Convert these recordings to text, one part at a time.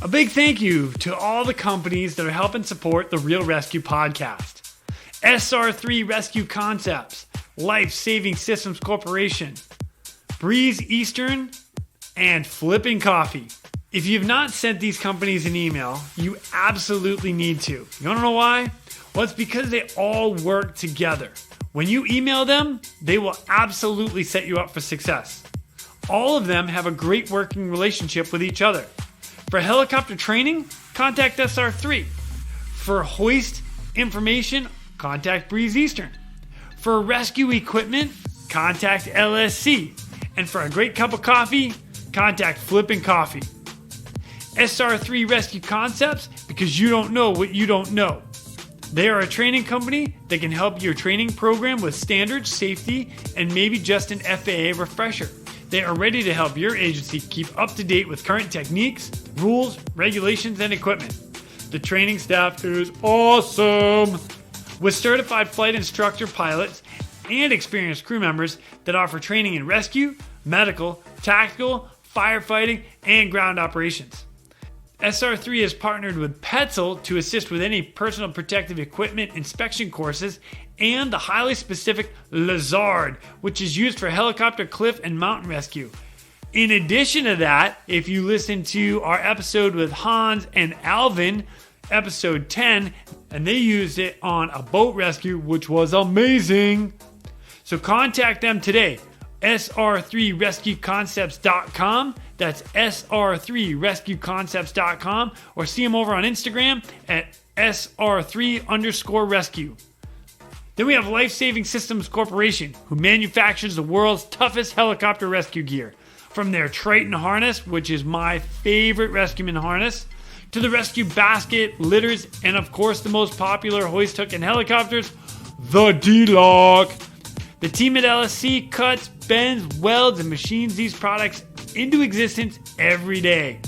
A big thank you to all the companies that are helping support the Real ResQ podcast. SR3 Rescue Concepts, Life Saving Systems Corporation, Breeze Eastern, and Flippin' Coffee. If you have not sent these companies an email, you absolutely need to. You want to know why? Well, it's because they all work together. When you email them, they will absolutely set you up for success. All of them have a great working relationship with each other. For helicopter training, contact SR3. For hoist information, contact Breeze Eastern. For rescue equipment, contact LSC. And for a great cup of coffee, contact Flippin' Coffee. SR3 Rescue Concepts, because you don't know what you don't know. They are a training company that can help your training program with standards, safety, and maybe just an FAA refresher. They are ready to help your agency keep up to date with current techniques, rules, regulations, and equipment. The training staff is awesome, with certified flight instructor pilots and experienced crew members that offer training in rescue, medical, tactical, firefighting, and ground operations. SR3 has partnered with Petzl to assist with any personal protective equipment inspection courses and the highly specific Lazard, which is used for helicopter, cliff, and mountain rescue. In addition to that, if you listen to our episode with Hans and Alvin, episode 10, and they used it on a boat rescue, which was amazing. So contact them today. SR3RescueConcepts.com. That's SR3RescueConcepts.com, or see them over on Instagram at SR3_rescue. Then we have Life Saving Systems Corporation, who manufactures the world's toughest helicopter rescue gear. From their Triton harness, which is my favorite rescueman harness, to the rescue basket, litters, and of course the most popular hoist hook in helicopters, the D-Lock. The team at LSC cuts, bends, welds, and machines these products into existence every day.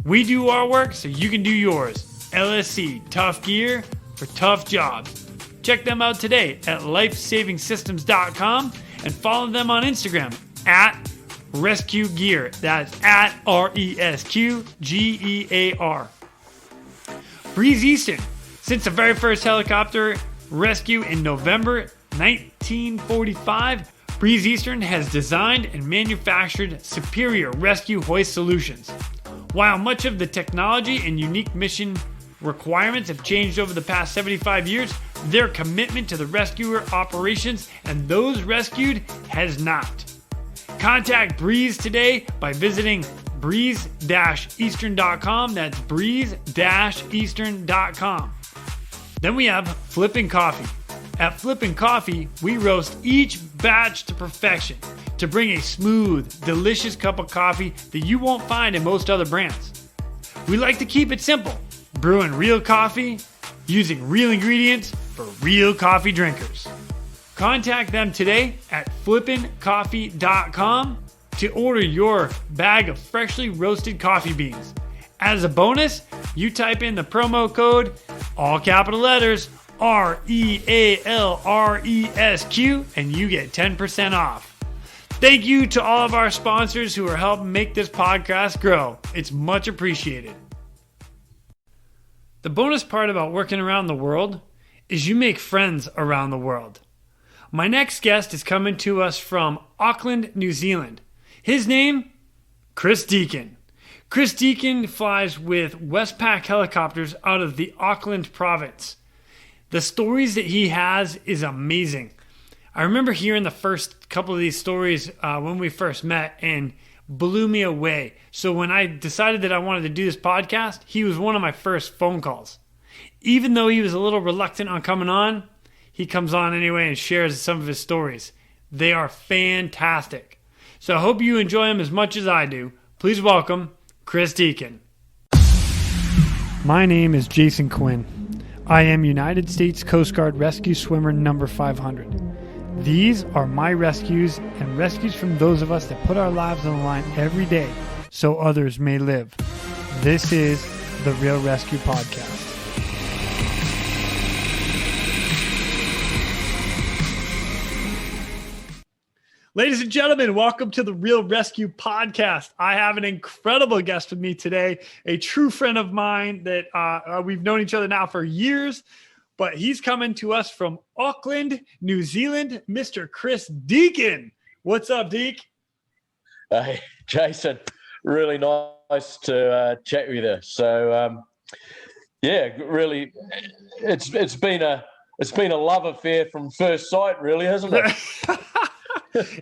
We do our work so you can do yours. LSC, tough gear for tough jobs. Check them out today at lifesavingsystems.com and follow them on Instagram at Rescue Gear. That's at ResQGEAR. Breeze Eastern. Since the very first helicopter rescue in November 1945, Breeze Eastern has designed and manufactured superior rescue hoist solutions. While much of the technology and unique mission requirements have changed over the past 75 years, their commitment to the rescuer operations and those rescued has not. Contact Breeze today by visiting breeze-eastern.com. That's breeze-eastern.com. Then we have Flippin' Coffee. At Flippin' Coffee, we roast each batch to perfection to bring a smooth, delicious cup of coffee that you won't find in most other brands. We like to keep it simple, brewing real coffee, using real ingredients for real coffee drinkers. Contact them today at flippincoffee.com to order your bag of freshly roasted coffee beans. As a bonus, you type in the promo code, all capital letters, REALRESQ, and you get 10% off. Thank you to all of our sponsors who are helping make this podcast grow. It's much appreciated. The bonus part about working around the world is you make friends around the world. My next guest is coming to us from Auckland, New Zealand. His name, Chris Deacon. Chris Deacon flies with Westpac helicopters out of the Auckland province. The stories that he has is amazing. I remember hearing the first couple of these stories when we first met and blew me away. So when I decided that I wanted to do this podcast, he was one of my first phone calls. Even though he was a little reluctant on coming on, he comes on anyway and shares some of his stories. They are fantastic. So I hope you enjoy them as much as I do. Please welcome Chris Deacon. My name is Jason Quinn. I am United States Coast Guard Rescue Swimmer number 500. These are my rescues and rescues from those of us that put our lives on the line every day so others may live. This is the Real ResQ podcast. Ladies and gentlemen, welcome to the Real ResQ podcast. I have an incredible guest with me today, a true friend of mine that we've known each other now for years, but he's coming to us from Auckland, New Zealand, Mr. Chris Deacon. What's up, Deek? Hey, Jason, really nice to chat with you. So, really, it's been a love affair from first sight, really, hasn't it?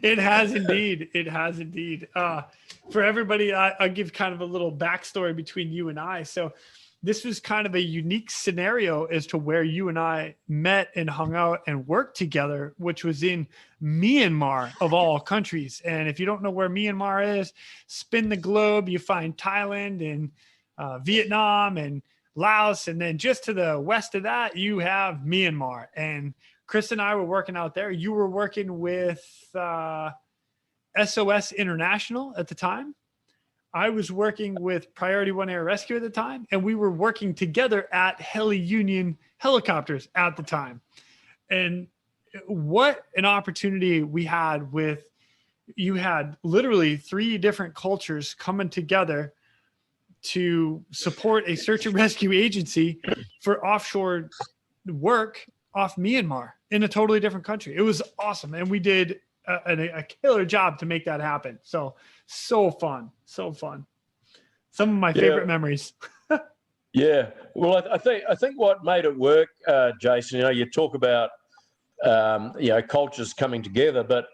It has indeed. It has indeed. For everybody, I'll give kind of a little backstory between you and I. So this was kind of a unique scenario as to where you and I met and hung out and worked together, which was in Myanmar of all countries. And if you don't know where Myanmar is, spin the globe, you find Thailand and Vietnam and Laos. And then just to the west of that, you have Myanmar. And Chris and I were working out there. You were working with SOS International at the time. I was working with Priority One Air Rescue at the time, and we were working together at Heli Union Helicopters at the time. And what an opportunity we had with, you had literally 3 different cultures coming together to support a search and rescue agency for offshore work off Myanmar in a totally different country. It was awesome. And we did a killer job to make that happen. So fun. Some of my favorite memories. Yeah. Well, I think what made it work, Jason, you talk about, cultures coming together, but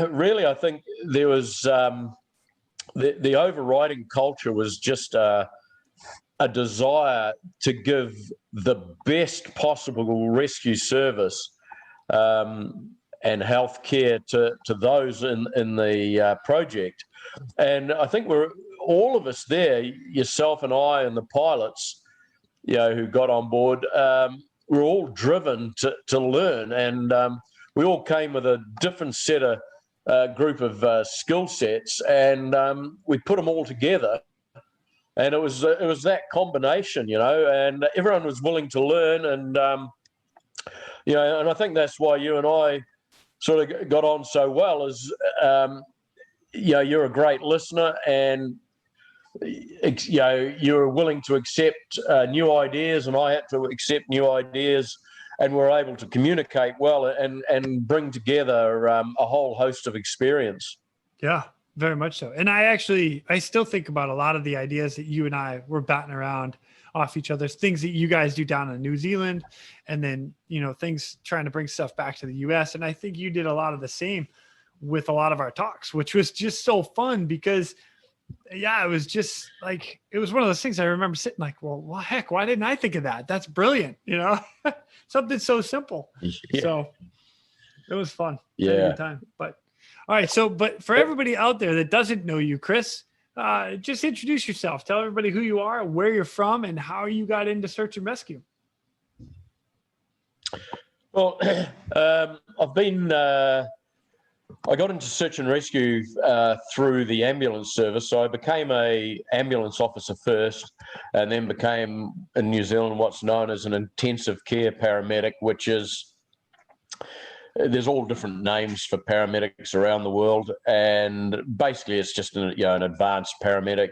really, I think there was, the overriding culture was just a desire to give the best possible rescue service and health care to those in the project. And I think all of us there, yourself and I and the pilots, who got on board, we're all driven to learn. And we all came with a different set of group of skill sets, and we put them all together. And it was that combination, and everyone was willing to learn. And, and I think that's why you and I sort of got on so well is, you're a great listener, and, you're willing to accept new ideas, and I had to accept new ideas, and we're able to communicate well and bring together a whole host of experience. Yeah. Very much so. And I still think about a lot of the ideas that you and I were batting around off each other's, things that you guys do down in New Zealand, and then, things trying to bring stuff back to the US. And I think you did a lot of the same with a lot of our talks, which was just so fun because, it was just like, it was one of those things I remember sitting like, well, heck, why didn't I think of that? That's brilliant. Something so simple. Yeah. So it was fun. Yeah. Good time. But all right. But for everybody out there that doesn't know you, Chris, just introduce yourself. Tell everybody who you are, where you're from, and how you got into search and rescue. Well, I got into search and rescue through the ambulance service. So I became an ambulance officer first, and then became in New Zealand what's known as an intensive care paramedic, which is, there's all different names for paramedics around the world, and basically it's just an advanced paramedic,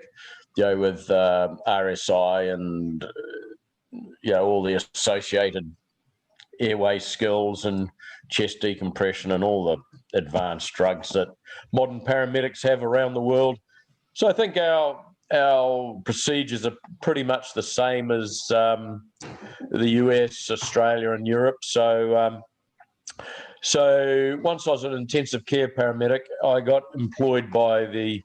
with RSI and all the associated airway skills and chest decompression and all the advanced drugs that modern paramedics have around the world. So I think our procedures are pretty much the same as the US, Australia, and Europe. So once I was an intensive care paramedic, I got employed by the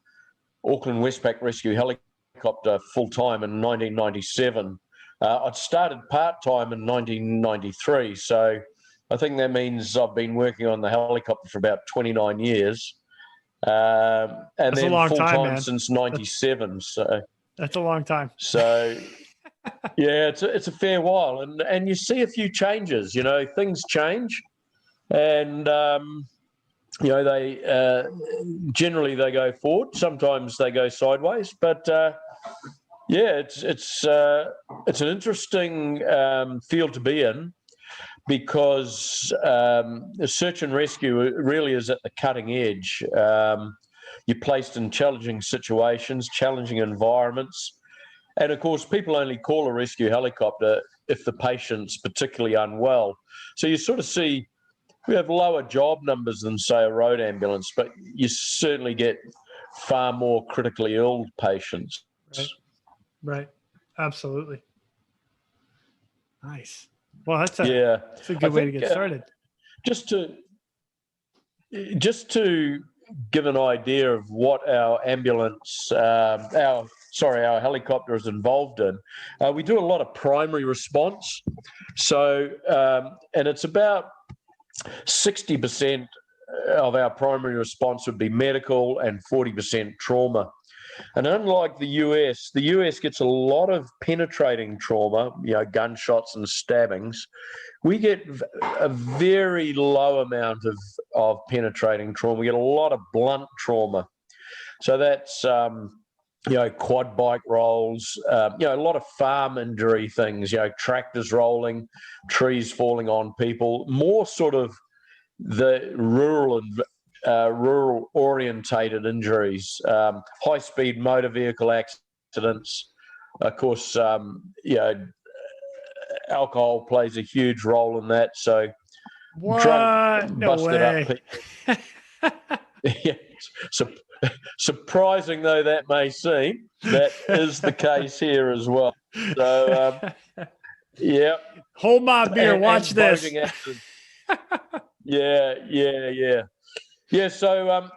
Auckland Westpac Rescue Helicopter full-time in 1997. I'd started part-time in 1993, so I think that means I've been working on the helicopter for about 29 years. And that's then full-time since 97. So that's a long time. So yeah, it's a fair while. And you see a few changes, things change. And they generally they go forward. Sometimes they go sideways. But it's an interesting field to be in. because search and rescue really is at the cutting edge. You're placed in challenging situations, challenging environments. And of course, people only call a rescue helicopter if the patient's particularly unwell. So you sort of see we have lower job numbers than, say, a road ambulance, but you certainly get far more critically ill patients. Right. Absolutely. Nice. Well, that's a good way to get started. Just to give an idea of what our ambulance, our helicopter is involved in, we do a lot of primary response. So, and it's about 60% of our primary response would be medical and 40% trauma. And unlike the US gets a lot of penetrating trauma, gunshots and stabbings. We get a very low amount of penetrating trauma. We get a lot of blunt trauma. So that's, quad bike rolls, a lot of farm injury things, tractors rolling, trees falling on people, more sort of the rural orientated injuries, high-speed motor vehicle accidents. Of course, alcohol plays a huge role in that. So, drunk, busted up people. Yeah. So, surprising though that may seem, that is the case here as well. So, yeah. Hold my beer. Watch this. Yeah. So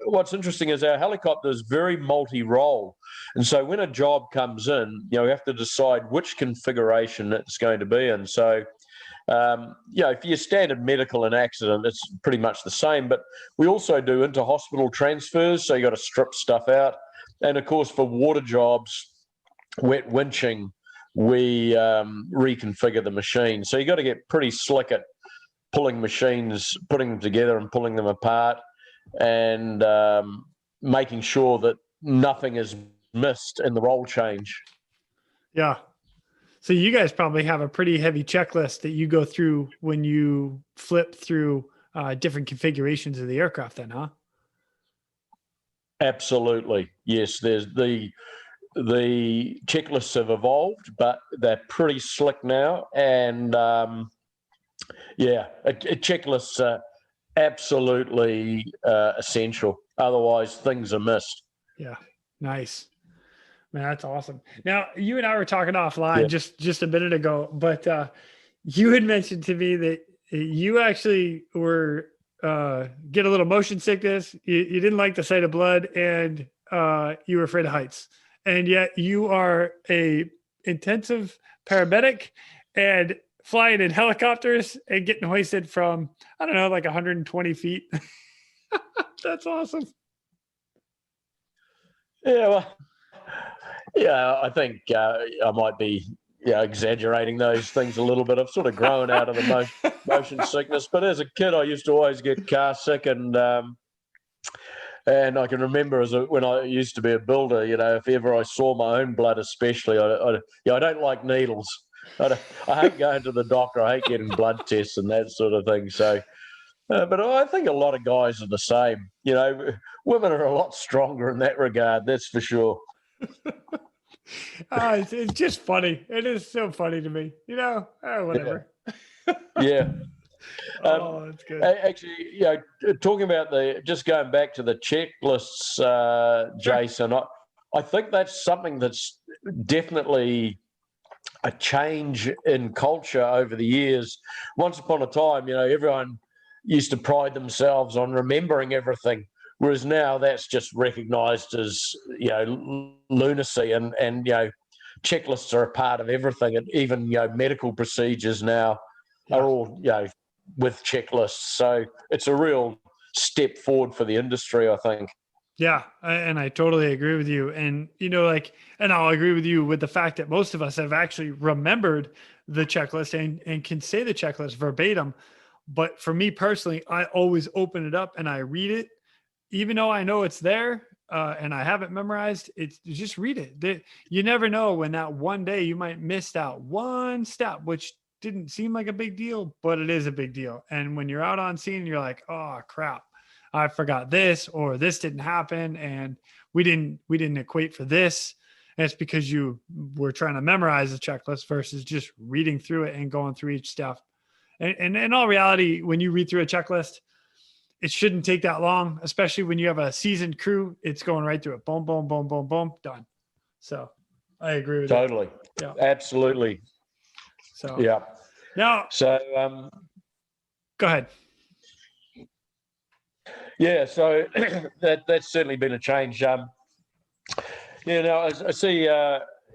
what's interesting is our helicopter is very multi-role. And so when a job comes in, we have to decide which configuration it's going to be in. So, for your standard medical and accident, it's pretty much the same. But we also do inter-hospital transfers, so you got to strip stuff out. And, of course, for water jobs, wet winching, we reconfigure the machine. So you got to get pretty slick at pulling machines, putting them together and pulling them apart, and making sure that nothing is missed in the role change. Yeah. So you guys probably have a pretty heavy checklist that you go through when you flip through different configurations of the aircraft then, huh? Absolutely. Yes. There's the checklists have evolved, but they're pretty slick now. And checklists are absolutely essential. Otherwise, things are missed. Yeah. Nice. Man, that's awesome. Now, you and I were talking offline just a minute ago, but you had mentioned to me that you actually were get a little motion sickness. You didn't like the sight of blood, and you were afraid of heights. And yet you are a intensive paramedic and flying in helicopters and getting hoisted from, I don't know, like 120 feet. That's awesome. Yeah, well, I think I might be exaggerating those things a little bit. I've sort of grown out of the motion sickness, but as a kid, I used to always get car sick, and I can remember when I used to be a builder, if ever I saw my own blood, especially, I don't like needles. I hate going to the doctor. I hate getting blood tests and that sort of thing. So, but I think a lot of guys are the same. Women are a lot stronger in that regard. That's for sure. It's just funny. It is so funny to me. Whatever. Yeah. That's good. Actually, talking about just going back to the checklists, Jason, I think that's something that's definitely a change in culture over the years. Once upon a time, everyone used to pride themselves on remembering everything, whereas now that's just recognised as lunacy, and checklists are a part of everything, and even medical procedures now are all with checklists. So it's a real step forward for the industry, I think. Yeah, and I totally agree with you. And, and I'll agree with you with the fact that most of us have actually remembered the checklist and can say the checklist verbatim. But for me personally, I always open it up and I read it, even though I know it's there and I have it memorized. It's just read it. You never know when that one day you might miss that one step, which didn't seem like a big deal, but it is a big deal. And when you're out on scene, you're like, oh crap, I forgot this, or this didn't happen, and we didn't equate for this. And it's because you were trying to memorize the checklist versus just reading through it and going through each step. And in all reality, when you read through a checklist, it shouldn't take that long, especially when you have a seasoned crew. It's going right through it. Boom, boom, boom, boom, boom, done. So I agree with totally. Yeah. Absolutely. So yeah. Now, So go ahead. Yeah, so that's certainly been a change. I see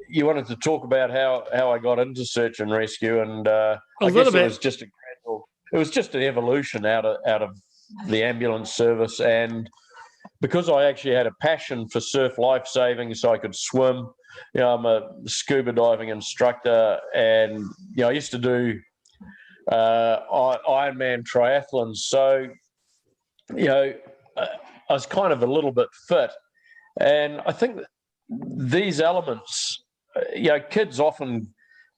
you wanted to talk about how I got into search and rescue, and I guess it was just an evolution out of the ambulance service, and because I actually had a passion for surf life saving, so I could swim. I'm a scuba diving instructor, and I used to do Ironman triathlons. So I was kind of a little bit fit, and I think these elements, kids often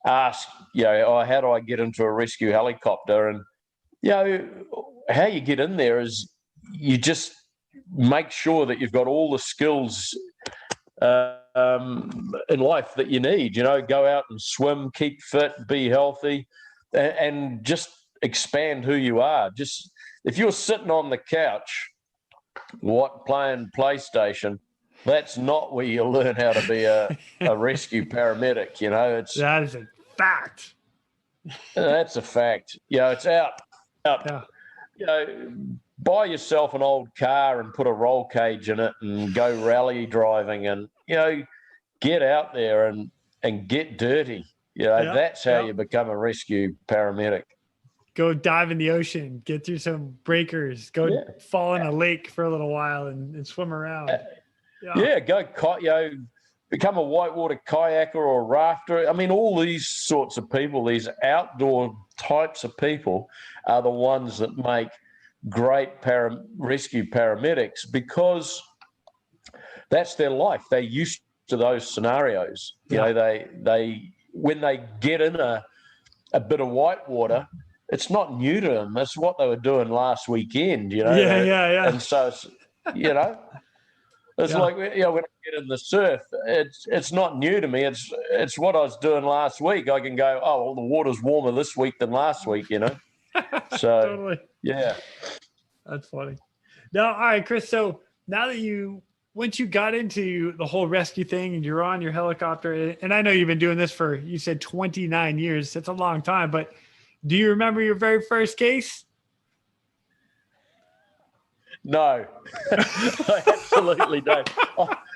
ask, how do I get into a rescue helicopter? And how you get in there is you just make sure that you've got all the skills in life that you need. Go out and swim, keep fit, be healthy, and just expand who you are. Just if you're sitting on the couch, playing PlayStation, that's not where you learn how to be a rescue paramedic. That is a fact. That's a fact. It's out. Yeah. Buy yourself an old car and put a roll cage in it and go rally driving, and get out there and get dirty. That's how you become a rescue paramedic. Go dive in the ocean, get through some breakers, go fall in a lake for a little while and swim around. Become a whitewater kayaker or rafter. I mean, all these sorts of people, these outdoor types of people, are the ones that make great rescue paramedics, because that's their life. They're used to those scenarios. They when they get in a bit of whitewater, it's not new to them. That's what they were doing last weekend. Yeah. And so it's like when I get in the surf, it's not new to me. It's what I was doing last week. I can go, oh well, the water's warmer this week than last week. So totally. Yeah, that's funny. Now, all right, Chris. So now that once you got into the whole rescue thing and you're on your helicopter, and I know you've been doing this for, you said 29 years. That's a long time, but do you remember your very first case? No, I absolutely don't.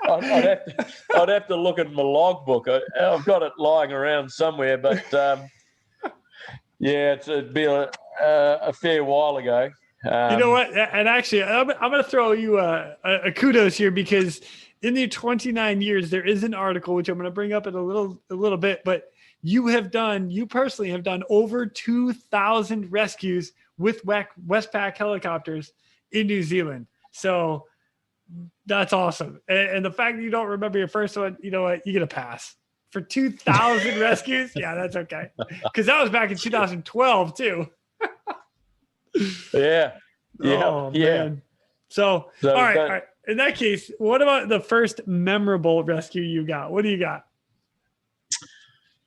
I'd have to look at my logbook. I've got it lying around somewhere, but it'd be a fair while ago. You know what? And actually, I'm going to throw you a kudos here, because in the 29 years, there is an article which I'm going to bring up in a little bit, but you personally have done over 2,000 rescues with Westpac helicopters in New Zealand. So that's awesome. And the fact that you don't remember your first one, you know what? You get a pass. For 2,000 rescues? Yeah, that's okay. Because that was back in 2012 too. Yeah. Man. So all right. In that case, what about the first memorable rescue you got? What do you got?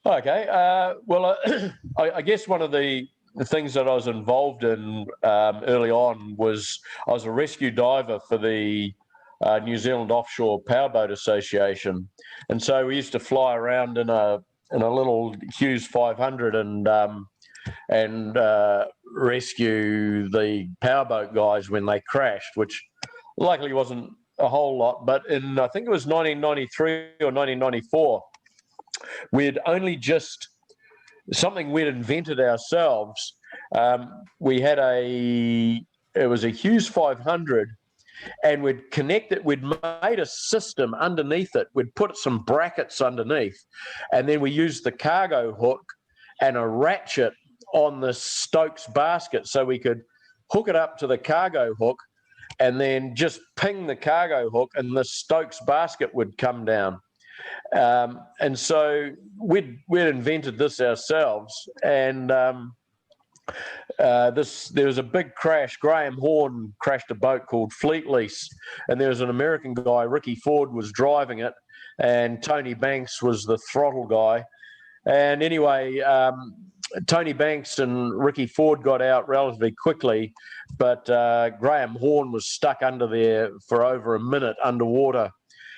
Okay. I guess one of the things that I was involved in early on was I was a rescue diver for the New Zealand Offshore Powerboat Association, and so we used to fly around in a little Hughes 500 and rescue the powerboat guys when they crashed, which luckily wasn't a whole lot. But in, I think it was 1993 or 1994, we'd only just something we'd invented ourselves. We had it was a Hughes 500, and we'd made a system underneath it. We'd put some brackets underneath, and then we used the cargo hook and a ratchet on the Stokes basket, so we could hook it up to the cargo hook and then just ping the cargo hook, and the Stokes basket would come down. And so we'd invented this ourselves, and there was a big crash. Graham Horn crashed a boat called Fleet Lease, and there was an American guy, Ricky Ford, was driving it, and Tony Banks was the throttle guy. And anyway, Tony Banks and Ricky Ford got out relatively quickly, but Graham Horn was stuck under there for over a minute underwater.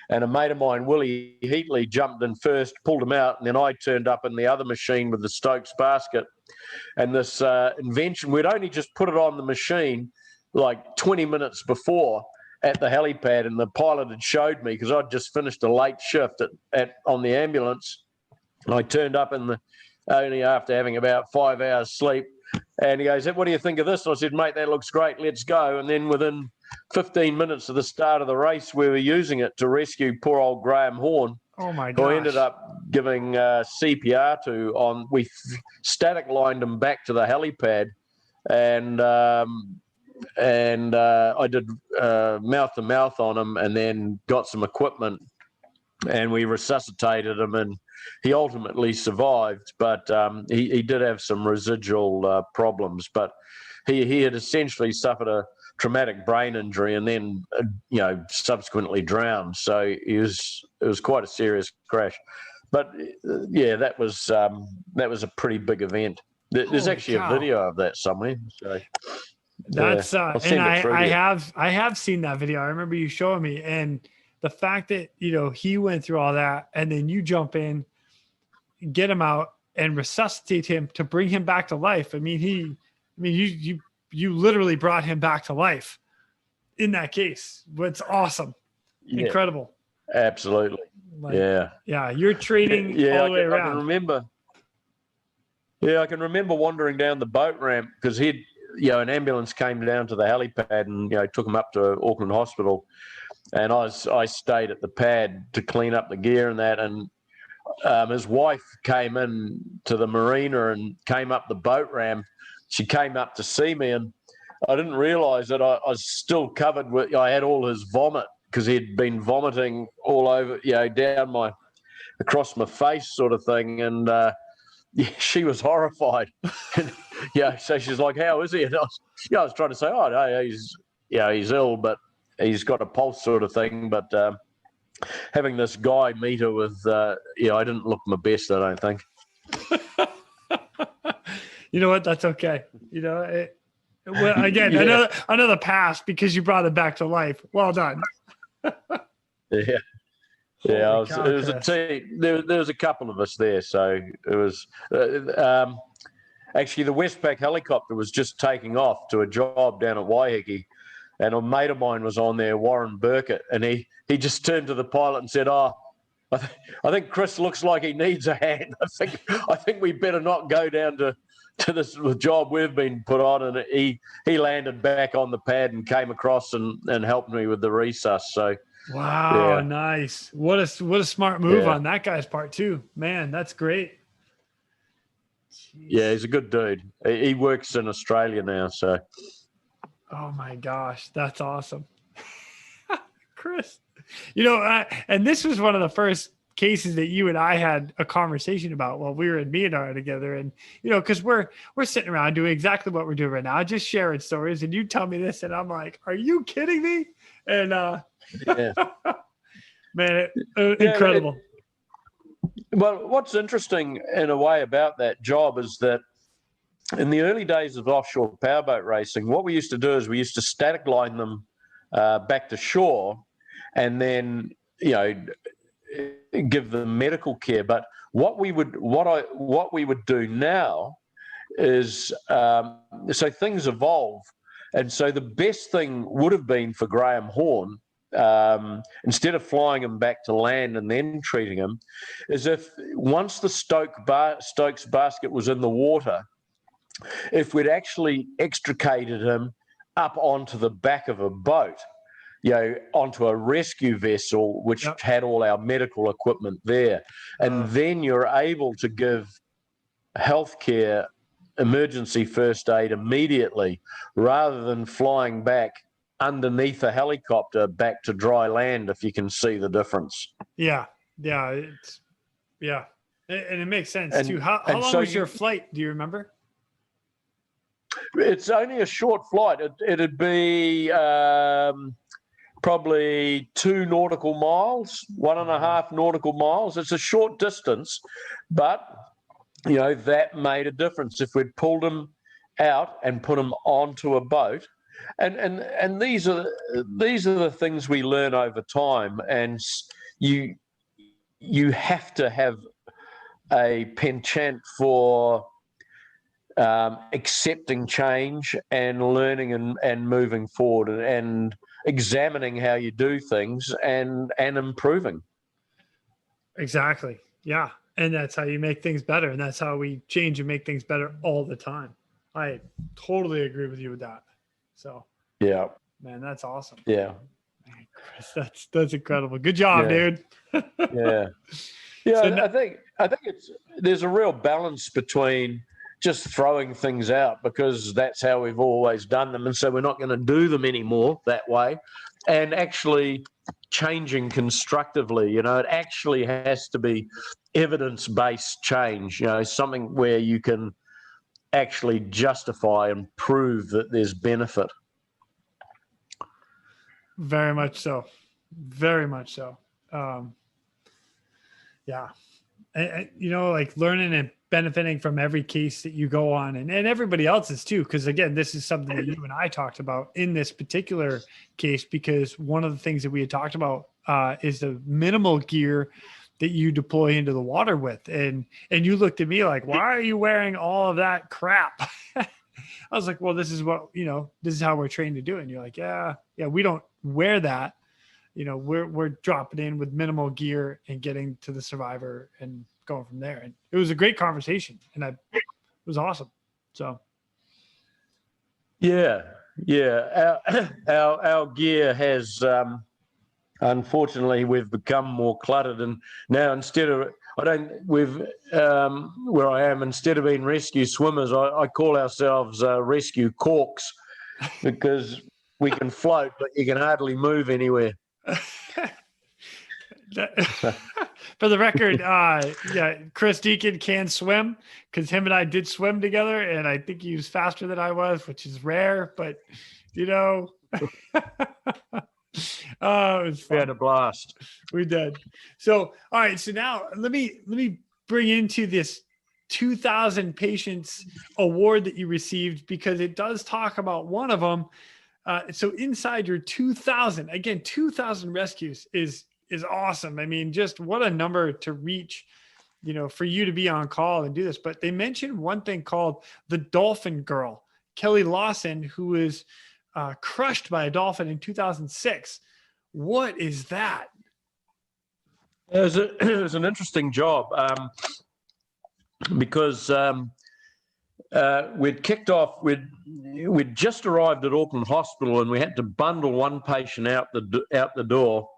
And a mate of mine, Willie Heatley, jumped in first, pulled him out, and then I turned up in the other machine with the Stokes basket. And this invention, we'd only just put it on the machine like 20 minutes before at the helipad, and the pilot had showed me, because I'd just finished a late shift on the ambulance. And I turned up only after having about 5 hours sleep. And he goes, "What do you think of this?" And I said, "Mate, that looks great. Let's go." And then within 15 minutes of the start of the race, we were using it to rescue poor old Graham Horn. Oh my gosh. Who I ended up giving CPR to. We static lined him back to the helipad, and I did mouth to mouth on him, and then got some equipment, and we resuscitated him, and he ultimately survived, but he did have some residual problems. But he had essentially suffered a traumatic brain injury, and then subsequently drowned. So it was quite a serious crash. But yeah, that was a pretty big event. There's actually a video of that somewhere. So that's and I have seen that video. I remember you showing me, and the fact that he went through all that, and then you jump in, get him out, and resuscitate him to bring him back to life. You literally brought him back to life in that case. It's awesome. Yeah. Incredible. Absolutely. Yeah. You're training all the way around. I can remember wandering down the boat ramp, because an ambulance came down to the helipad and, took him up to Auckland Hospital. And I stayed at the pad to clean up the gear and that. And his wife came in to the marina and came up the boat ramp. She came up to see me, and I didn't realise that I was still covered with. I had all his vomit, because he'd been vomiting all over, down across my face, sort of thing. And she was horrified. So she's like, "How is he?" And I was trying to say, "Oh no, he's ill, but he's got a pulse," sort of thing. But having this guy meet her with, I didn't look my best, I don't think. You know what? That's okay. Again, another pass, because you brought it back to life. Well done. Yeah. It was a team. There was a couple of us there, so it was. Actually, the Westpac helicopter was just taking off to a job down at Waiheke, and a mate of mine was on there, Warren Burkett, and he just turned to the pilot and said, "Oh, I think Chris looks like he needs a hand. I think we better not go down to this job we've been put on." And he landed back on the pad and came across and helped me with the resus. So wow, nice. What a smart move on that guy's part too. Man, that's great. Jeez. Yeah, he's a good dude. He works in Australia now, so. Oh my gosh, that's awesome. Chris, and this was one of the first cases that you and I had a conversation about while we were in Myanmar together. And, because we're sitting around doing exactly what we're doing right now, just sharing stories, and you tell me this, and I'm like, are you kidding me? And, man, incredible. Well, what's interesting in a way about that job is that in the early days of offshore powerboat racing, what we used to do is we used to static line them back to shore, and then, give them medical care. But what we would do now is so things evolve, and so the best thing would have been for Graham Horn, instead of flying him back to land and then treating him, is if once the Stokes basket was in the water, if we'd actually extricated him up onto the back of a boat, onto a rescue vessel, which had all our medical equipment there. And then you're able to give healthcare, emergency first aid immediately, rather than flying back underneath a helicopter back to dry land, if you can see the difference. Yeah. Yeah, and it makes sense And, too. How long was your flight? Do you remember? It's only a short flight. It'd be probably 2 nautical miles, 1.5 nautical miles. It's a short distance, but that made a difference. If we'd pulled them out and put them onto a boat, and these are the things we learn over time. And you have to have a penchant for accepting change and learning and moving forward and examining how you do things and improving. Exactly. Yeah. And that's how you make things better. And that's how we change and make things better all the time. I totally agree with you with that. So yeah, man, that's awesome. Yeah. Man, Chris, that's incredible. Good job, dude. Yeah. I think there's a real balance between just throwing things out because that's how we've always done them. And so we're not going to do them anymore that way, and actually changing constructively. It actually has to be evidence-based change, something where you can actually justify and prove that there's benefit. Very much so. Very much so. Yeah. And, like learning and benefiting from every case that you go on and everybody else's too. Because again, this is something that you and I talked about in this particular case, because one of the things that we had talked about is the minimal gear that you deploy into the water with. And you looked at me like, why are you wearing all of that crap? I was like, well, this is what, this is how we're trained to do it. And you're like, yeah, we don't wear that. We're dropping in with minimal gear and getting to the survivor and going from there. And it was a great conversation, and it was awesome. So, yeah. Our gear has, unfortunately, we've become more cluttered, and now where I am, instead of being rescue swimmers, I call ourselves rescue corks because we can float, but you can hardly move anywhere. For the record, Chris Deacon can swim because him and I did swim together, and I think he was faster than I was, which is rare, but oh, it was fun. We had a blast. We did. So, all right. So now let me bring into this 2,000 patients award that you received, because it does talk about one of them. So inside your 2,000, again, 2,000 rescues is awesome. I mean, just what a number to reach, for you to be on call and do this. But they mentioned one thing called the Dolphin Girl, Kelly Lawson, who was crushed by a dolphin in 2006. What is that? It was an interesting job because we'd kicked off. We'd just arrived at Auckland Hospital, and we had to bundle one patient out the door,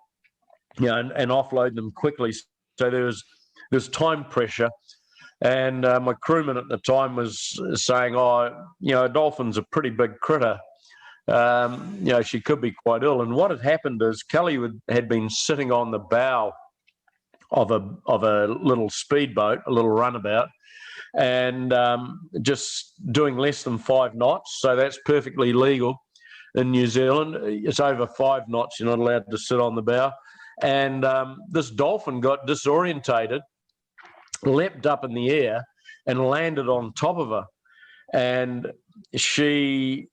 and offload them quickly. So there was time pressure, and my crewman at the time was saying, a dolphin's a pretty big critter. She could be quite ill. And what had happened is Kelly had been sitting on the bow of a little speedboat, a little runabout, and just doing less than 5 knots. So that's perfectly legal in New Zealand. It's over 5 knots. You're not allowed to sit on the bow. And this dolphin got disorientated, leapt up in the air, and landed on top of her. And she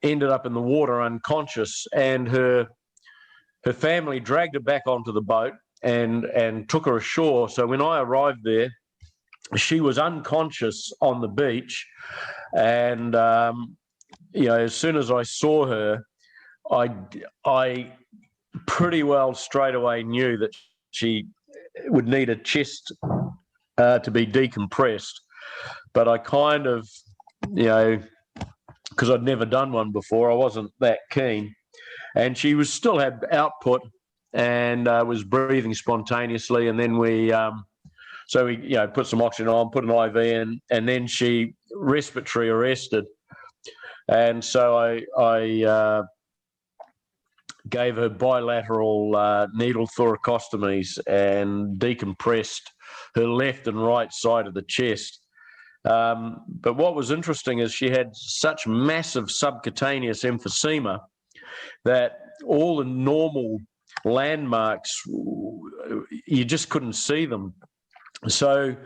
ended up in the water unconscious, and her family dragged her back onto the boat and took her ashore. So when I arrived there, she was unconscious on the beach. And, as soon as I saw her, I pretty well straight away knew that she would need a chest to be decompressed. But I kind of, because I'd never done one before, I wasn't that keen. And she still had output and was breathing spontaneously. And then we put some oxygen on, put an IV in, and then she respiratory arrested. And so I gave her bilateral needle thoracostomies and decompressed her left and right side of the chest. But what was interesting is she had such massive subcutaneous emphysema that all the normal landmarks, you just couldn't see them. So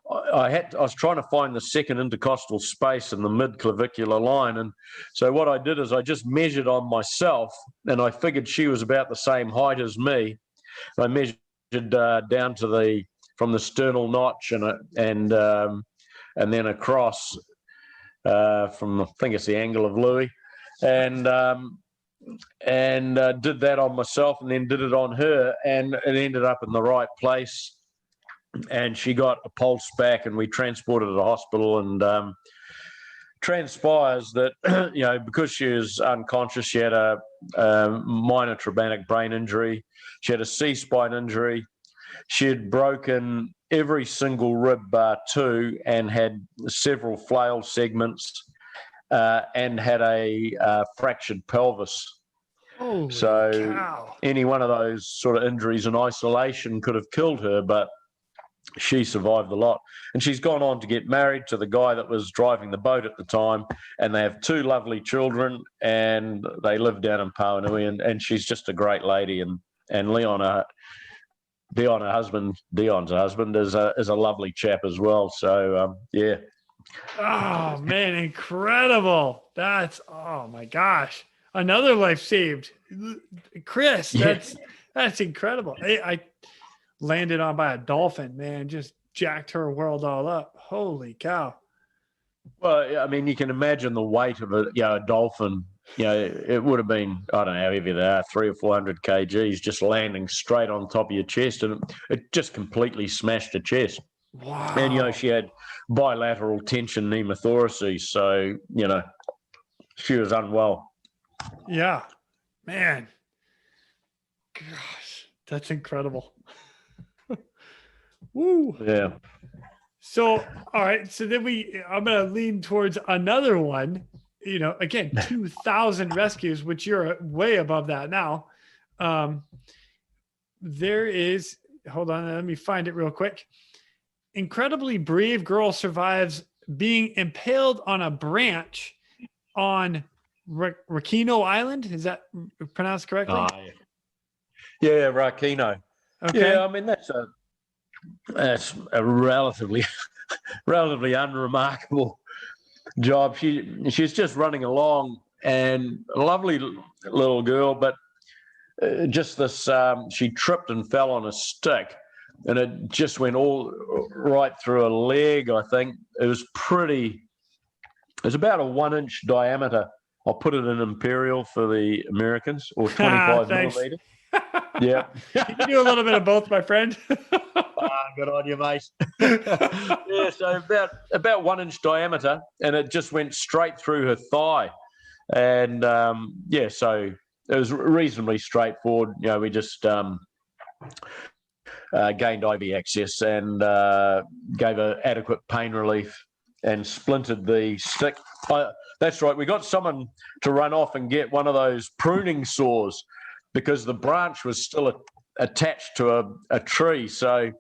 I was trying to find the second intercostal space in the mid-clavicular line. And so what I did is I just measured on myself, and I figured she was about the same height as me. I measured down to from the sternal notch and then across from, I think it's the angle of Louis, and did that on myself, and then did it on her, and it ended up in the right place. And she got a pulse back, and we transported her to the hospital. And transpires that, because she was unconscious, she had a minor traumatic brain injury. She had a C-spine injury. She had broken every single rib bar two, and had several flail segments, and had a fractured pelvis. Holy so cow. Any one of those sort of injuries in isolation could have killed her, but she survived a lot. And she's gone on to get married to the guy that was driving the boat at the time, and they have two lovely children, and they live down in Pauanui, and she's just a great lady. And Dion's husband is a lovely chap as well. So yeah. Oh man, incredible. Oh my gosh. Another life saved. Chris, that's incredible. I landed on by a dolphin, man, just jacked her world all up. Holy cow. Well, I mean, you can imagine the weight of a dolphin. It would have been, I don't know how heavy they are, 300 or 400 kgs, just landing straight on top of your chest, and it just completely smashed the chest. Wow. And she had bilateral tension pneumothoraces, so she was unwell. Yeah, man. Gosh, that's incredible. Woo. Yeah. So, all right. So then I'm going to lean towards another one, again, 2,000 rescues, which you're way above that now. There is, hold on, let me find it real quick. Incredibly brave girl survives being impaled on a branch on Rakino Island. Is that pronounced correctly? Yeah, Rakino. Okay. Yeah, I mean, that's a relatively unremarkable job. She's just running along, and a lovely little girl, but just this, she tripped and fell on a stick, and it just went all right through her leg, I think. It was about a 1-inch diameter. I'll put it in imperial for the Americans, or 25 millimeters. Yeah. You can do a little bit of both, my friend. Good on you, mate. Yeah, so about 1-inch diameter, and it just went straight through her thigh. And so it was reasonably straightforward. We just gained IV access and gave her adequate pain relief and splintered the stick. That's right. We got someone to run off and get one of those pruning saws, because the branch was still attached to a tree. So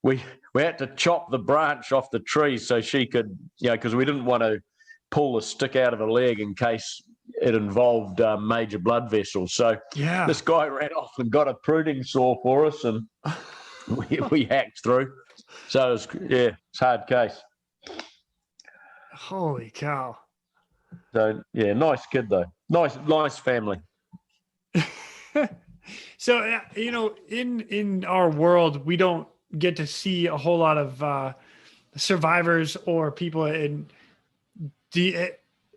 we had to chop the branch off the tree so she could, because we didn't want to pull the stick out of her leg in case it involved major blood vessels. So this guy ran off and got a pruning saw for us, and we hacked through. So it's a hard case. Holy cow. So nice kid though. Nice family. So, in our world, we don't get to see a whole lot of survivors or people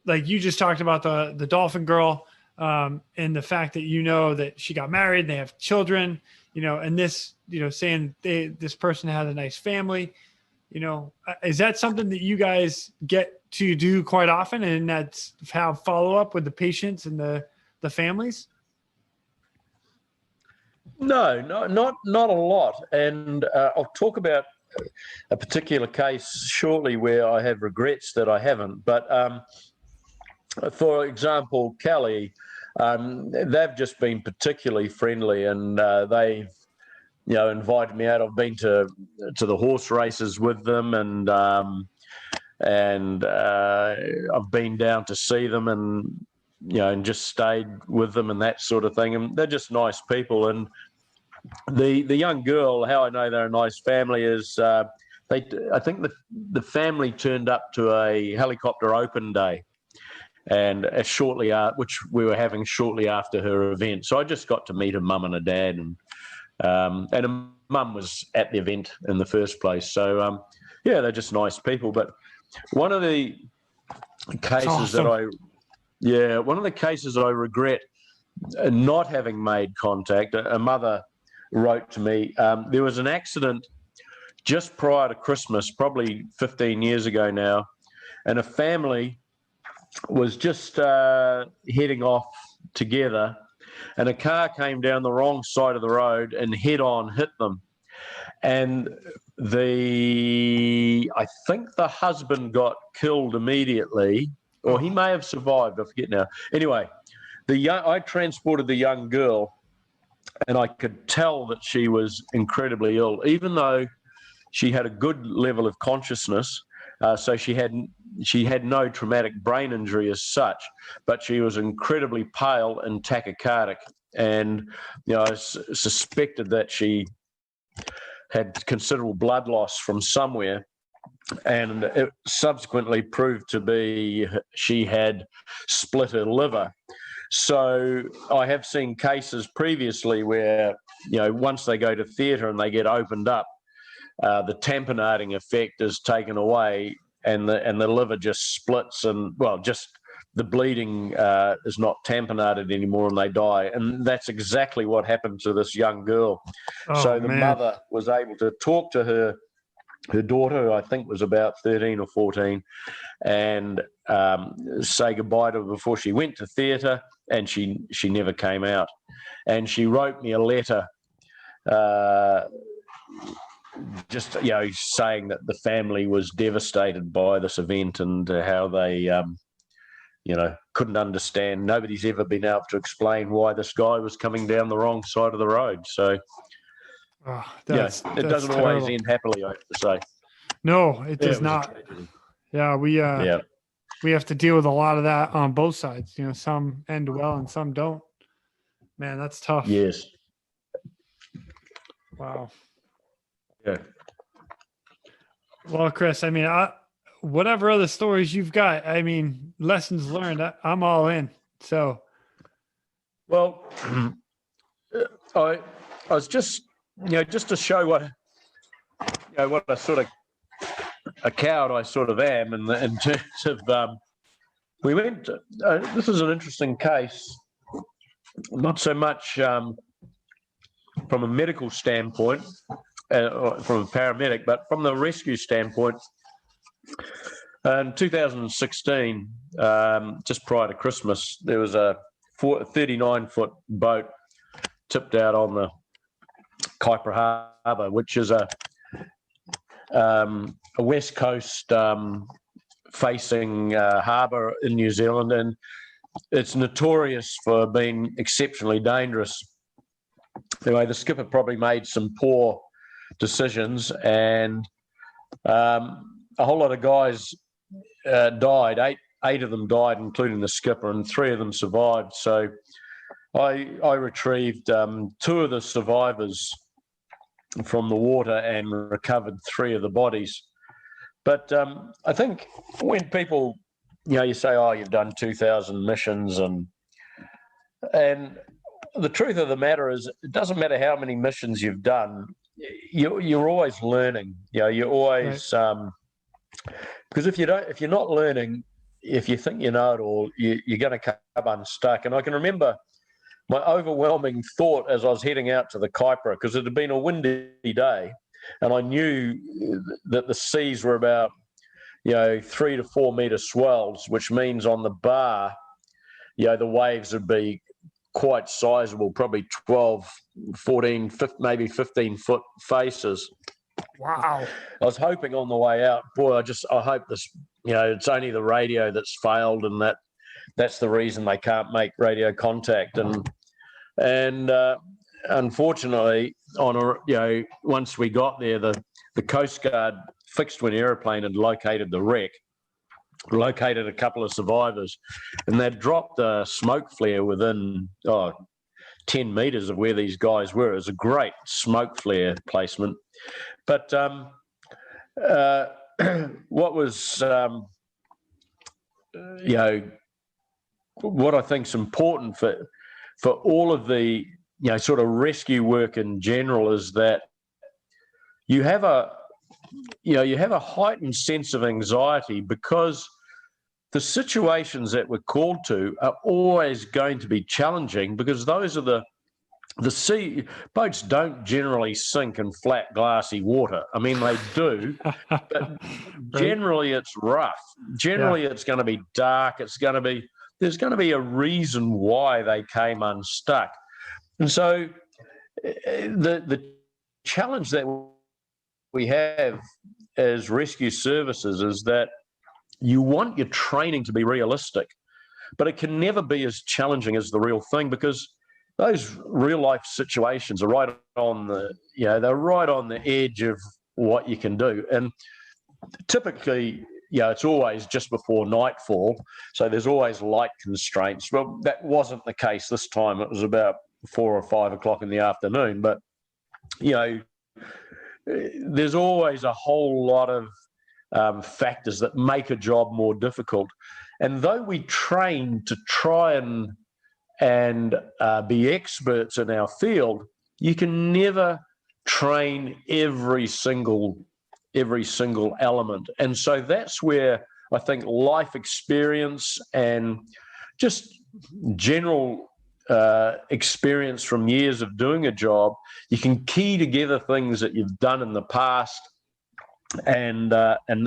like you just talked about the dolphin girl, and the fact that that she got married, they have children, and this, saying this person has a nice family, is that something that you guys get to do quite often, and that's have follow up with the patients and the families? No, not a lot. And I'll talk about a particular case shortly where I have regrets that I haven't. But for example, Kelly, they've just been particularly friendly, and they, invited me out. I've been to the horse races with them, and I've been down to see them, and and just stayed with them and that sort of thing. And they're just nice people. And the young girl, how I know they're a nice family is I think the family turned up to a helicopter open day, and which we were having shortly after her event. So I just got to meet her mum and her dad, and her mum was at the event in the first place. So they're just nice people. But one of the cases one of the cases I regret not having made contact, a mother wrote to me. There was an accident just prior to Christmas, probably 15 years ago now, and a family was just heading off together, and a car came down the wrong side of the road and head-on hit them. And I think the husband got killed immediately, or he may have survived, I forget now. Anyway, I transported the young girl, and I could tell that she was incredibly ill, even though she had a good level of consciousness. So she had no traumatic brain injury as such, but she was incredibly pale and tachycardic. And I suspected that she had considerable blood loss from somewhere, and it subsequently proved to be she had split her liver. So I have seen cases previously where, once they go to theatre and they get opened up, the tamponading effect is taken away, and the liver just splits, and just the bleeding is not tamponaded anymore, and they die. And that's exactly what happened to this young girl. So the mother was able to talk to her daughter, who I think was about 13 or 14, and say goodbye to her before she went to theatre, and she never came out. And she wrote me a letter just saying that the family was devastated by this event, and how they couldn't understand. Nobody's ever been able to explain why this guy was coming down the wrong side of the road. So it doesn't always end happily, I have to say. No, it does not. Yeah, we have to deal with a lot of that on both sides. Some end well and some don't. Man, that's tough. Yes. Wow. Yeah. Well, Chris, whatever other stories you've got, lessons learned, I'm all in. So. Well, I was just to show what a sort of a coward I sort of am in terms of, we went, this is an interesting case, not so much from a medical standpoint, or from a paramedic, but from the rescue standpoint. In 2016, just prior to Christmas, there was a 39-foot boat tipped out on the Kaipara Harbour, which is a west coast facing harbour in New Zealand, and it's notorious for being exceptionally dangerous. Anyway, the skipper probably made some poor decisions, and a whole lot of guys died. Eight of them died, including the skipper, and 3 of them survived. So I retrieved 2 of the survivors from the water and recovered 3 of the bodies. But I think when people, you say, oh, you've done 2,000 missions, and the truth of the matter is, it doesn't matter how many missions you've done, you're always learning. You're always because if you're not learning, if you think you know it all, you're going to come unstuck. And I can remember my overwhelming thought as I was heading out to the Kaipara, because it had been a windy day, and I knew that the seas were about 3 to 4 meter swells, which means on the bar, the waves would be quite sizable, probably 12, 14, 15, maybe 15 foot faces. Wow. I was hoping on the way out, boy, I hope this, it's only the radio that's failed, and that that's the reason they can't make radio contact. And unfortunately, once we got there, the Coast Guard fixed-wing aeroplane had located the wreck, located a couple of survivors, and they'd dropped a smoke flare within 10 metres of where these guys were. It was a great smoke flare placement. But what was, what I think is important for all of the, sort of rescue work in general is that you have a heightened sense of anxiety, because the situations that we're called to are always going to be challenging, because those are the sea boats don't generally sink in flat glassy water. I mean, they do, but generally it's rough. Generally it's going to be dark. There's going to be a reason why they came unstuck. And so the challenge that we have as rescue services is that you want your training to be realistic, but it can never be as challenging as the real thing, because those real life situations are right on they're right on the edge of what you can do. And typically, it's always just before nightfall, so there's always light constraints. Well, that wasn't the case this time. It was about 4 or 5 o'clock in the afternoon, but there's always a whole lot of factors that make a job more difficult. And though we train to try and be experts in our field, you can never train every single element. And so that's where I think life experience and just general experience from years of doing a job, you can key together things that you've done in the past, and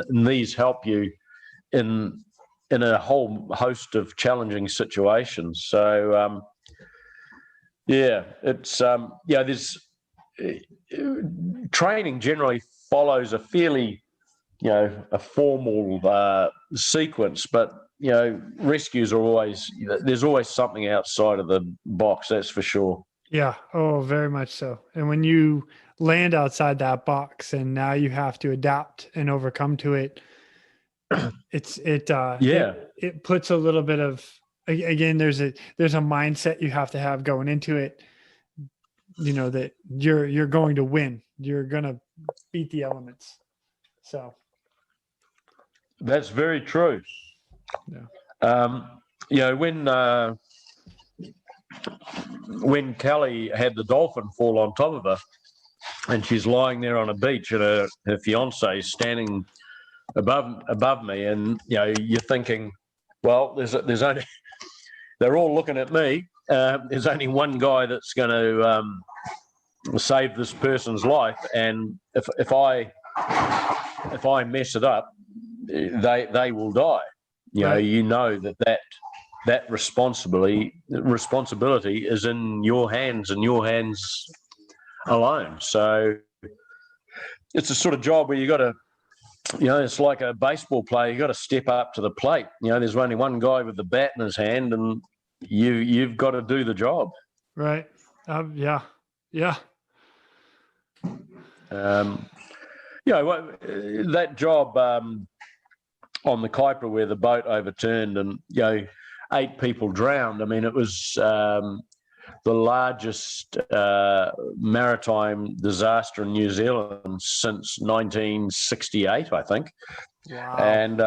these help you in a whole host of challenging situations. So it's there's training generally follows a fairly a formal sequence, but rescues are always, there's always something outside of the box, that's for sure. Yeah. Oh, very much so. And when you land outside that box and now you have to adapt and overcome to it, it puts a little bit of, again, there's a mindset you have to have going into it, that you're going to win, you're going to beat the elements. So that's very true. When Kelly had the dolphin fall on top of her, and she's lying there on a beach, and her fiance is standing above me, and you're thinking, well, there's only, they're all looking at me. There's only one guy that's going to save this person's life, and if I mess it up, they will die. That responsibility is in your hands and your hands alone. So it's a sort of job where you got to, it's like a baseball player. You got to step up to the plate. There's only one guy with the bat in his hand, and you've got to do the job. Right. Yeah. That job on the Kuiper where the boat overturned and 8 people drowned. I mean, it was the largest maritime disaster in New Zealand since 1968, I think. Wow. And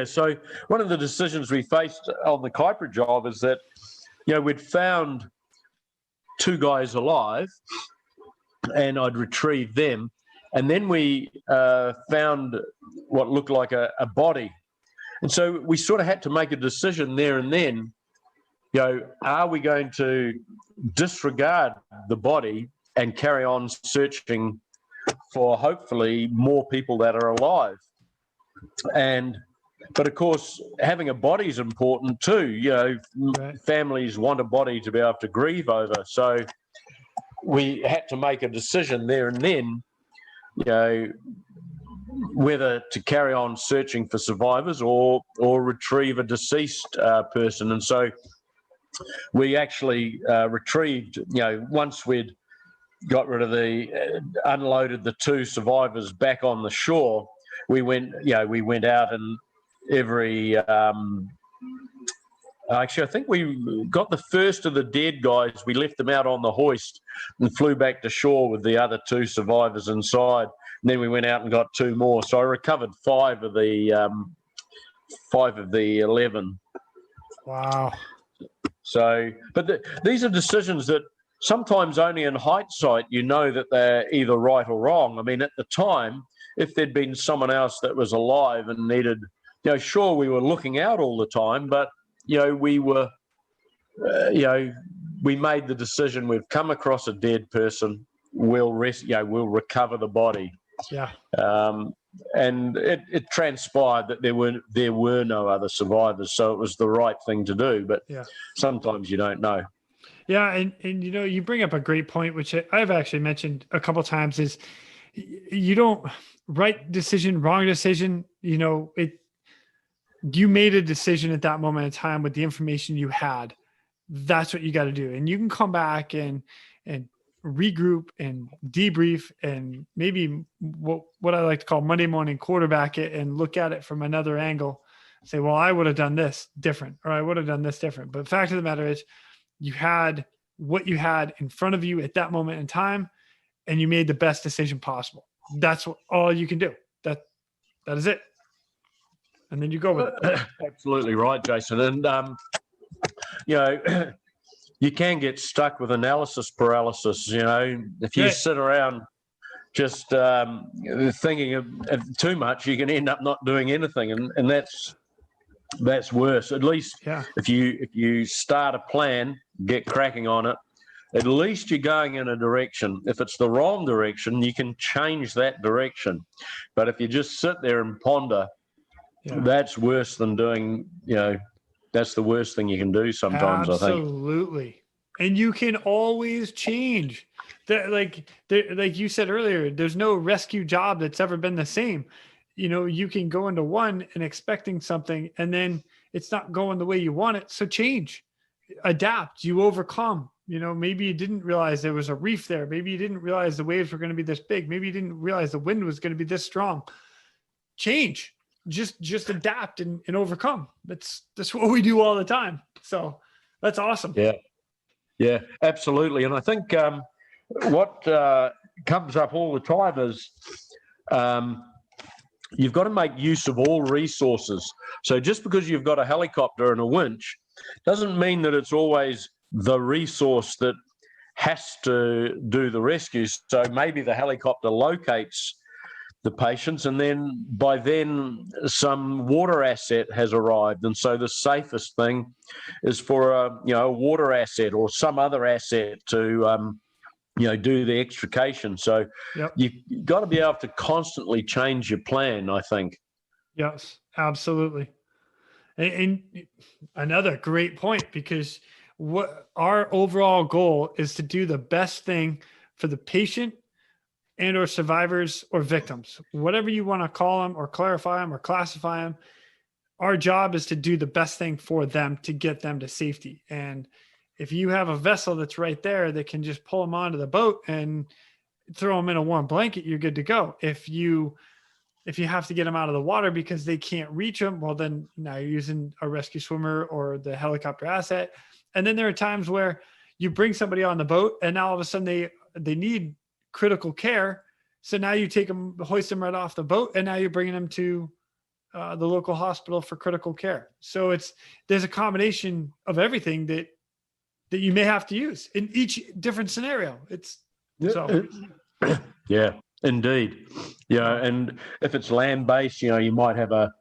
so one of the decisions we faced on the Kuiper job is that we'd found 2 guys alive, and I'd retrieved them, and then we found what looked like a body. And so we sort of had to make a decision there and then, are we going to disregard the body and carry on searching for hopefully more people that are alive? But of course, having a body is important too. Right. Families want a body to be able to grieve over. So we had to make a decision there and then, whether to carry on searching for survivors or retrieve a deceased person. And so we actually retrieved, once we'd got rid of unloaded the 2 survivors back on the shore, we went out and every, actually, I think we got the first of the dead guys. We left them out on the hoist and flew back to shore with the other 2 survivors inside. And then we went out and got 2 more. So I recovered 5 of the 11. Wow. So, but these are decisions that sometimes only in hindsight you know that they're either right or wrong. I mean, at the time, if there'd been someone else that was alive and needed, sure, we were looking out all the time, but we were, we made the decision. We've come across a dead person. We'll recover the body. Yeah. And it transpired that there were no other survivors, so it was the right thing to do. But sometimes you don't know. Yeah, and you bring up a great point, which I've actually mentioned a couple of times, is you don't right decision, wrong decision. You made a decision at that moment in time with the information you had. That's what you got to do, and you can come back and regroup and debrief and maybe what I like to call Monday morning quarterback it and look at it from another angle. Say, well, I would have done this different, or I would have done this different. But the fact of the matter is, you had what you had in front of you at that moment in time, and you made the best decision possible. That's all you can do. That is it. And then you go with it. Absolutely right, Jason. And, you can get stuck with analysis paralysis. If you sit around just thinking of too much, you can end up not doing anything. And that's worse. At least if you start a plan, get cracking on it, at least you're going in a direction. If it's the wrong direction, you can change that direction. But if you just sit there and ponder, that's worse than doing, that's the worst thing you can do sometimes, I think. Absolutely. And you can always change. Like you said earlier, there's no rescue job that's ever been the same. You can go into one and expecting something, and then it's not going the way you want it. So change, adapt, you overcome. Maybe you didn't realize there was a reef there. Maybe you didn't realize the waves were going to be this big. Maybe you didn't realize the wind was going to be this strong. Change, just adapt and overcome. That's what we do all the time. So that's awesome. Yeah, absolutely. And I think what comes up all the time is you've got to make use of all resources. So just because you've got a helicopter and a winch doesn't mean that it's always the resource that has to do the rescue. So maybe the helicopter locates the patients, and then by then some water asset has arrived, and so the safest thing is for a water asset or some other asset to do the extrication. So you've got to be able to constantly change your plan, I think. Yes, absolutely. And another great point, because what our overall goal is to do the best thing for the patient and or survivors or victims, whatever you want to call them or clarify them or classify them. Our job is to do the best thing for them to get them to safety. And if you have a vessel that's right there that can just pull them onto the boat and throw them in a warm blanket, you're good to go. If you have to get them out of the water because they can't reach them, well, then now you're using a rescue swimmer or the helicopter asset. And then there are times where you bring somebody on the boat and now all of a sudden they need critical care. So now you take them, hoist them right off the boat, and now you're bringing them to the local hospital for critical care. So there's a combination of everything that you may have to use in each different scenario. Yeah, indeed. Yeah. And if it's land-based, you might have a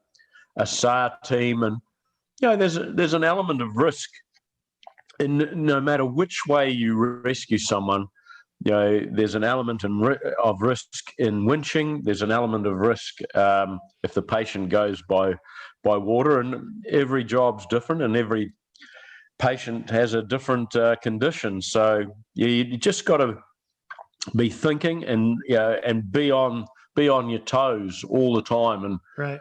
SAR team, and there's an element of risk in no matter which way you rescue someone. There's an element of risk in winching. There's an element of risk if the patient goes by water, and every job's different, and every patient has a different condition. So you just got to be thinking and be on be on your toes all the time and Right.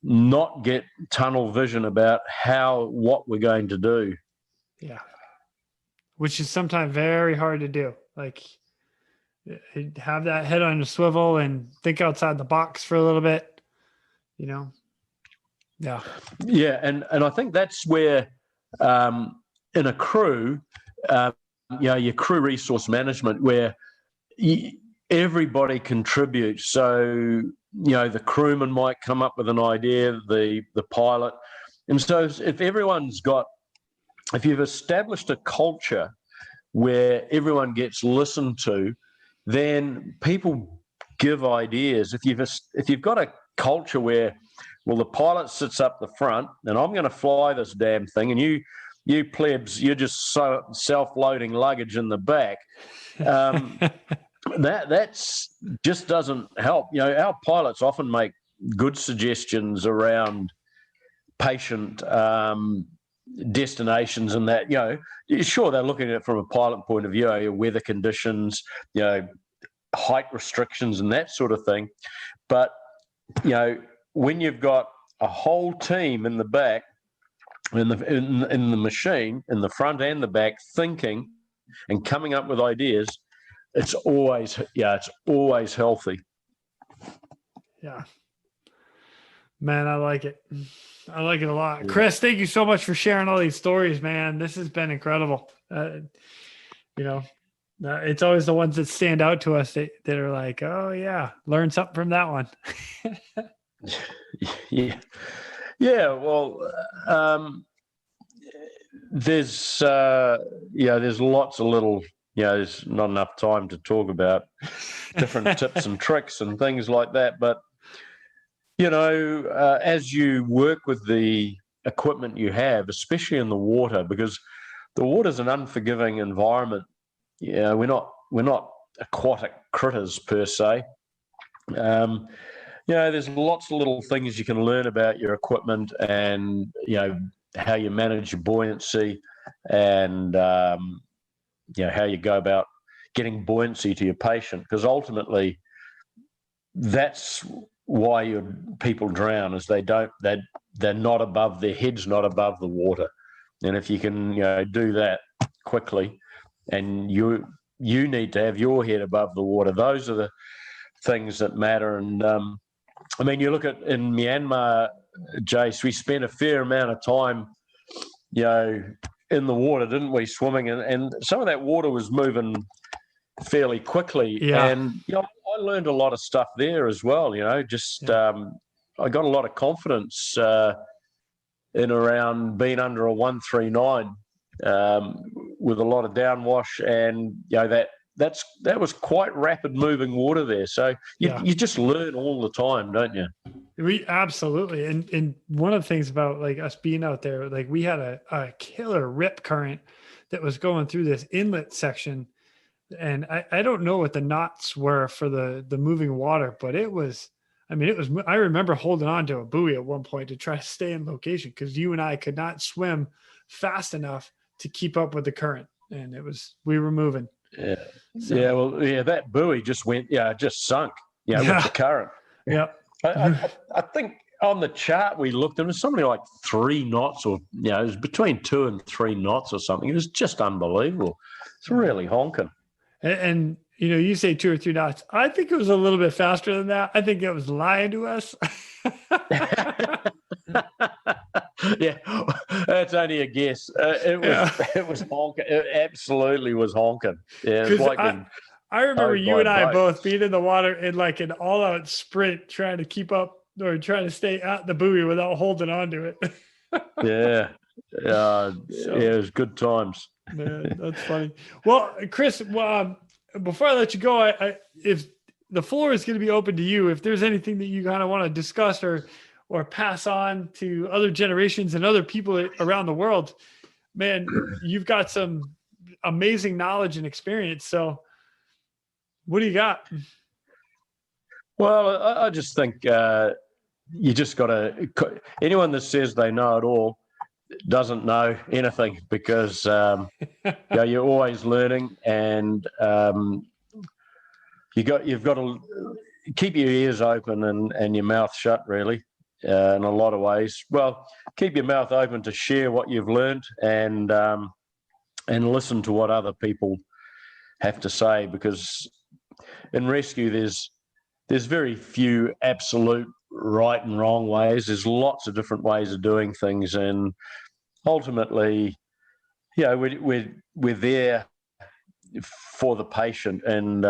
not get tunnel vision about what we're going to do. Yeah. Which is sometimes very hard to do. Like, have that head on a swivel and think outside the box for a little bit, you know? Yeah. Yeah. And I think that's where, in a crew, your crew resource management, where everybody contributes. So, the crewman might come up with an idea, the pilot. And so if you've established a culture where everyone gets listened to, then people give ideas. If you've got a culture where, well, the pilot sits up the front and I'm going to fly this damn thing, and you plebs, you're just so self-loading luggage in the back. That's just doesn't help. Our pilots often make good suggestions around patient destinations and that. Sure, they're looking at it from a pilot point of view, weather conditions, height restrictions and that sort of thing. But when you've got a whole team in the back, in the machine, in the front and the back, thinking and coming up with ideas, it's always healthy. Yeah. Man, I like it. I like it a lot. Yeah. Chris, thank you so much for sharing all these stories, man. This has been incredible. It's always the ones that stand out to us that are like, oh yeah, learn something from that one. Yeah. Well, there's lots of little, there's not enough time to talk about different tips and tricks and things like that. But, as you work with the equipment you have, especially in the water, because the water is an unforgiving environment. We're not aquatic critters per se. There's lots of little things you can learn about your equipment and, how you manage your buoyancy and, how you go about getting buoyancy to your patient, because ultimately that's why your people drown, is they're not above, their head's not above the water. And if you can, do that quickly, and you need to have your head above the water, those are the things that matter. And you look at in Myanmar, Jace, we spent a fair amount of time, in the water, didn't we, swimming? And some of that water was moving fairly quickly. Yeah. And I learned a lot of stuff there as well. I got a lot of confidence in around being under a 139 with a lot of downwash, and that was quite rapid moving water there. So you just learn all the time, don't you? We absolutely. And one of the things about like us being out there, like we had a killer rip current that was going through this inlet section. And I don't know what the knots were for the moving water, but it was, I remember holding on to a buoy at one point to try to stay in location, because you and I could not swim fast enough to keep up with the current. And we were moving. Yeah. So, that buoy just just sunk, with the current. Yeah. I think on the chart we looked, it was something like 3 knots, or, it was between 2 and 3 knots or something. It was just unbelievable. It's really honking. And you say 2 or 3 knots. I think it was a little bit faster than that. I think it was lying to us. Yeah, that's only a guess. It was honking. It absolutely was honking. Yeah, it was like I remember you and I both being in the water in like an all-out sprint, trying to keep up or trying to stay at the buoy without holding on to it. Yeah, it was good times. Man, that's funny. Well, Chris, before I let you go, if the floor is going to be open to you, if there's anything that you kind of want to discuss or pass on to other generations and other people around the world, man, you've got some amazing knowledge and experience. So what do you got? Well, I just think you just got to, anyone that says they know it all doesn't know anything, because you're always learning, and you've got to keep your ears open and your mouth shut, really, in a lot of ways. Well, keep your mouth open to share what you've learned and listen to what other people have to say, because in rescue there's very few absolute right and wrong ways. There's lots of different ways of doing things, and ultimately, we're there for the patient, and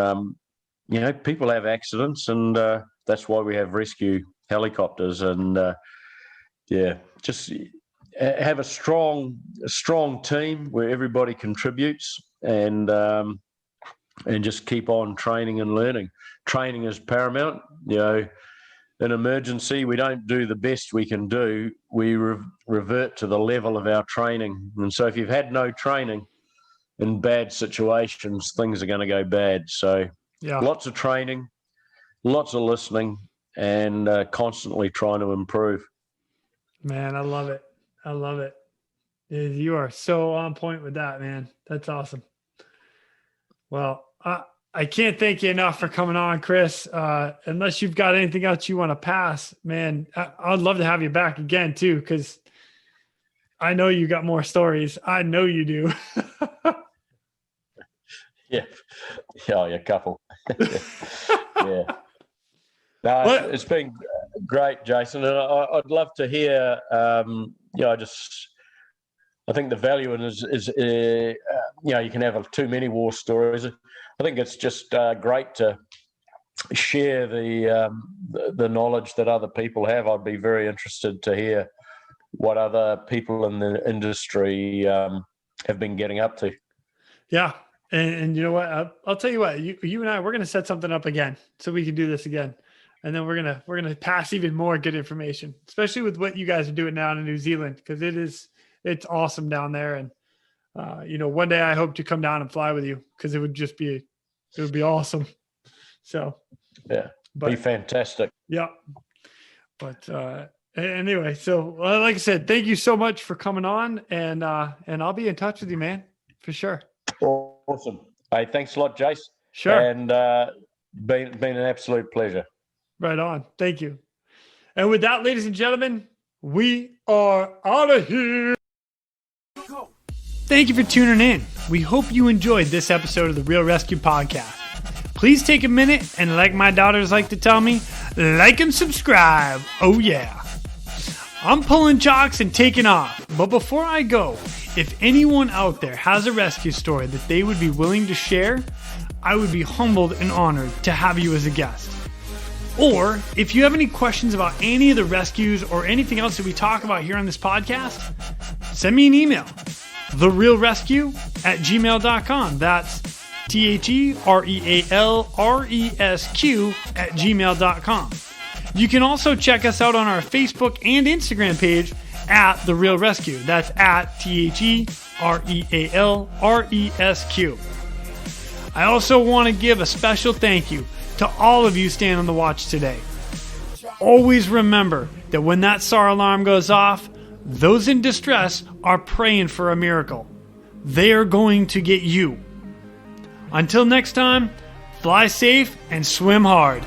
people have accidents, and that's why we have rescue helicopters, and just have a strong team where everybody contributes, and just keep on training and learning. Training is paramount. In emergency, we don't do the best we can do. We revert to the level of our training. And so if you've had no training in bad situations, things are going to go bad. So lots of training, lots of listening, and constantly trying to improve. Man, I love it. I love it. You are so on point with that, man. That's awesome. Well, I can't thank you enough for coming on, Chris. Unless you've got anything else you want to pass, man, I'd love to have you back again too, because I know you got more stories. I know you do. Yeah, a couple. Yeah. No, it's been great, Jason, and I'd love to hear. I think the value in is you can have too many war stories. I think it's just great to share the knowledge that other people have. I'd be very interested to hear what other people in the industry have been getting up to. Yeah. And you know what? I'll tell you what, you and I, we're going to set something up again so we can do this again. And then we're going to pass even more good information, especially with what you guys are doing now in New Zealand, because it's awesome down there. And, one day I hope to come down and fly with you, because it would be awesome. So, be fantastic. Yeah. But, anyway, so like I said, thank you so much for coming on, and I'll be in touch with you, man, for sure. Awesome. Hey, thanks a lot, Jace. Sure. And been an absolute pleasure. Right on. Thank you. And with that, ladies and gentlemen, we are out of here. Thank you for tuning in. We hope you enjoyed this episode of the Real ResQ podcast. Please take a minute and, like my daughters like to tell me, like and subscribe. Oh yeah. I'm pulling chocks and taking off. But before I go, if anyone out there has a rescue story that they would be willing to share, I would be humbled and honored to have you as a guest. Or if you have any questions about any of the rescues or anything else that we talk about here on this podcast, send me an email, therealresq@gmail.com. That's therealresq@gmail.com. You can also check us out on our Facebook and Instagram page at The Real ResQ. That's at TheRealResQ. I also want to give a special thank you to all of you staying on the watch today. Always remember that when that SAR alarm goes off, those in distress are praying for a miracle. They are going to get you. Until next time, fly safe and swim hard.